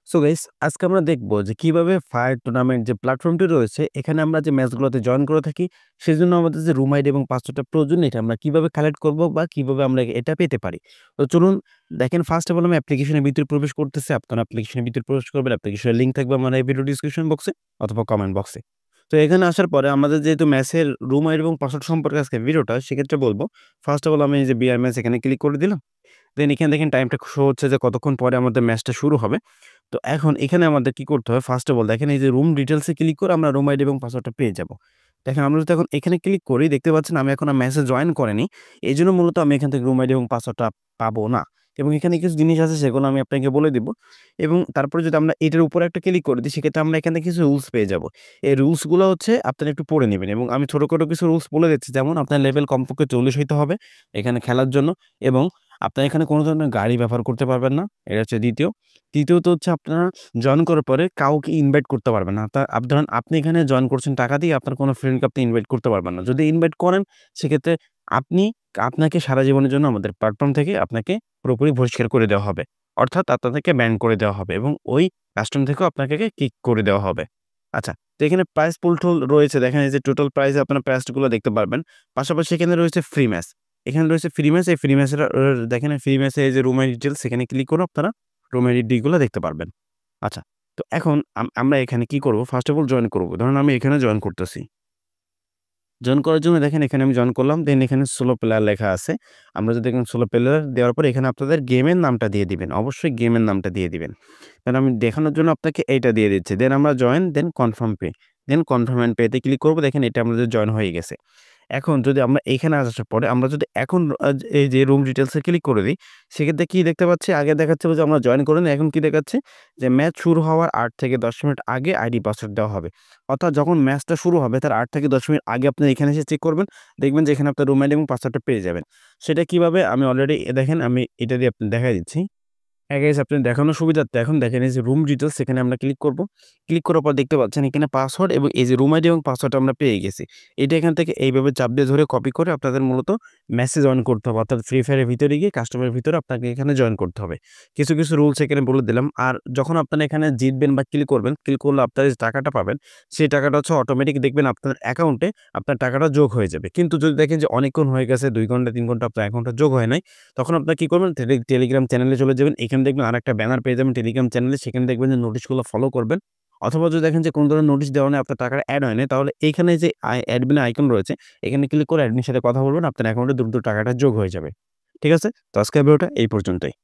So guys আজকে আমরা দেখব যে কিভাবে ফায়ার টুর্নামেন্ট যে প্ল্যাটফর্মটি রয়েছে এখানে আমরা যে ম্যাচগুলোতে জয়েন করে থাকি সেজন্য আমাদের যে রুম আইডি এবং পাসওয়ার্ডটা প্রয়োজন এটা আমরা কিভাবে কালেক্ট করব বা কিভাবে আমরা এটা পেতে পারি। তো চলুন দেখেন ফার্স্ট অফ অল আমি অ্যাপ্লিকেশনের ভিতরে প্রবেশ করতেছি। আপনারা অ্যাপ্লিকেশনের ভিতরে প্রবেশ করবেন। অ্যাপ্লিকেশনের লিংক থাকবে আমার এই ভিডিও ডেসক্রিপশন বক্সে অথবা কমেন্ট বক্সে। তো এখানে আসার পরে আমাদের যেহেতু ম্যাচের রুম আইডি এবং পাসওয়ার্ড সম্পর্কে আজকে ভিডিওটা সেক্ষেত্রে বলবো ফার্স্ট অফ অল আমি এই যে বিআর ম্যাচ এখানে ক্লিক করে দিলাম। দেন এখানে দেখেন টাইমটা শো হচ্ছে যে কতক্ষণ পরে আমাদের ম্যাচটা শুরু হবে। তো এখন এখানে আমাদের কি করতে হবে? ফার্স্ট অফ অল দেখেন এই যে রুম ডিটেইলস এ ক্লিক করে আমরা রুম আইডি এবং পাসওয়ার্ডটা পেয়ে যাব। দেখেন আমরা যদি এখন এখানে ক্লিক করি দেখতে পাচ্ছেন আমি এখন ম্যাচে জয়েন করিনি। এজন্য মূলত আমি এখান থেকে রুম আইডি এবং পাসওয়ার্ডটা পাবো না। এবং এখানে কিছু জিনিস আছে সেগুলো আমি আপনাকে বলে দিব। এবং তারপরে যদি আমরা এটার উপরে একটা ক্লিক করে দিই সেক্ষেত্রে আমরা এখান থেকে কিছু রুলস পেয়ে যাব। এই রুলস গুলো হচ্ছে আপনারা একটু পড়ে নিবেন এবং আমি ছোটখাটো কিছু রুলস বলে দিচ্ছি। যেমন আপনার লেভেল কমপক্ষে ৪০ হইতে হবে এখানে খেলার জন্য এবং আপনারা এখানে কোনো ধরনের গাড়ি ব্যবহার করতে পারবেন না। এটা হচ্ছে দ্বিতীয়। তৃতীয়ত হচ্ছে আপনারা জয়েন করার পরে কাউকে ইনভাইট করতে পারবেন না। ধরেন আপনি এখানে জয়েন করছেন টাকা দিয়ে আপনার কোনো ফ্রেন্ডকে আপনি ইনভাইট করতে পারবেন না। যদি ইনভাইট করেন সেক্ষেত্রে আপনি আপনাকে সারা জীবনের জন্য আমাদের প্ল্যাটফর্ম থেকে আপনাকে পুরোপুরি বহিষ্কার করে দেওয়া হবে। অর্থাৎ আপনাদেরকে ব্যান করে দেওয়া হবে এবং ওই প্ল্যাটফর্ম থেকেও আপনাকে কিক করে দেওয়া হবে। আচ্ছা, তো এখানে প্রাইস পুল টুল রয়েছে। দেখেন এই যে টোটাল প্রাইস আপনার প্রাইসগুলো দেখতে পারবেন। পাশাপাশি এখানে রয়েছে ফ্রি ম্যাচ। এখানে রয়েছে ফ্রি ম্যাচ। এই ফ্রি ম্যাচের দেখেন ফ্রি ম্যাচে এই যে রুম আইডি ডিটেইলস সেখানে ক্লিক করে আপনারা রুম আইডি গুলো দেখতে পারবেন। আচ্ছা, তো এখন আমরা এখানে কি করব? ফার্স্ট অফ অল জয়েন করব। ধরুন আমি এখানে জয়েন করতেছি। জয়েন করার জন্য দেখেন এখানে আমি জয়েন করলাম। দেন এখানে সোলো প্লেয়ার লেখা আছে। আমরা যদি এখানে সোলো প্লেয়ার দেওয়ার পরে এখানে আপনাদের গেমের নামটা দিয়ে দিবেন। অবশ্যই গেমের নামটা দিয়ে দিবেন। দেন আমি দেখানোর জন্য আপনাকে এইটা দিয়ে দিচ্ছি। দেন আমরা join then confirm pay. Then confirm and pay তে ক্লিক করব। দেখেন এটা আমাদের জয়েন হয়ে গেছে। এখন যদি আমরা এখানে আসার পরে আমরা যদি এখন এই যে রুম ডিটেইলস এ ক্লিক করে দিই, সেক্ষেত্রে কি দেখতে পাচ্ছি? আগে দেখাচ্ছে যে আমরা জয়েন করে নিই। এখন কি দেখাচ্ছে? যে ম্যাচ শুরু হওয়ার ৮ থেকে ১০ মিনিট আগে আইডি পাসওয়ার্ড দেওয়া হবে। অর্থাৎ যখন ম্যাচটা শুরু হবে তার ৮ থেকে ১০ মিনিট আগে আপনি এখানে এসে চেক করবেন। দেখবেন যে এখানে আপনার রুম আইডি এবং পাসওয়ার্ডটা পেয়ে যাবেন। সেটা কিভাবে? আমি অলরেডি দেখেন আমি এটা দিয়ে আপনাকে দেখায় দিচ্ছি। হ্যাঁ গাইস, আপনার দেখানোর সুবিধার্থে এখন দেখেন এই যে রুম ডিটেইলস সেখানে আমরা ক্লিক করব। ক্লিক করার পর দেখতে পাচ্ছেন এখানে পাসওয়ার্ড এবং এই যে রুম আইডি এবং পাসওয়ার্ডটা আমরা পেয়ে গেছি। এটা এখান থেকে এইভাবে চাপ দিয়ে ধরে কপি করে আপনাদের মূলত মেসেজ অন করতে হবে। অর্থাৎ ফ্রি ফায়ারের ভিতরে গিয়ে কাস্টমারের ভিতরে আপনাকে এখানে জয়েন করতে হবে। কিছু রুলস এখানে বলে দিলাম। আর যখন আপনারা এখানে জিতবেন বা ক্লিক করবেন, ক্লিক করলে আপনারা যে টাকাটা পাবেন সেই টাকাটা হচ্ছে অটোমেটিক দেখবেন আপনার অ্যাকাউন্টে আপনার টাকাটা যোগ হয়ে যাবে। কিন্তু যদি দেখেন যে অনেকক্ষণ হয়ে গেছে ২ ঘন্টা ৩ ঘন্টা আপনার অ্যাকাউন্টে যোগ হয় নাই, তখন আপনারা কি করবেন? টেলিগ্রাম চ্যানেলে চলে যাবেন। এখানে দেখবেন আরেকটা ব্যানার পেয়ে যাবেন টেলিগ্রাম চ্যানেলে। সেখানে দেখবেন যে নোটিশগুলো ফলো করবেন। অথবা যদি দেখেন যে কোন ধরনের নোটিশ দেওয়া নেই আপনার টাকাটা এড হয় নাই, তাহলে এইখানে যে অ্যাডমিন আইকন রয়েছে এখানে ক্লিক করে অ্যাডমিনের সাথে কথা বলবেন। আপনার অ্যাকাউন্টে দ্রুত টাকাটা যোগ হয়ে যাবে। ঠিক আছে? তো আজকের ভিডিওটা এই পর্যন্তই।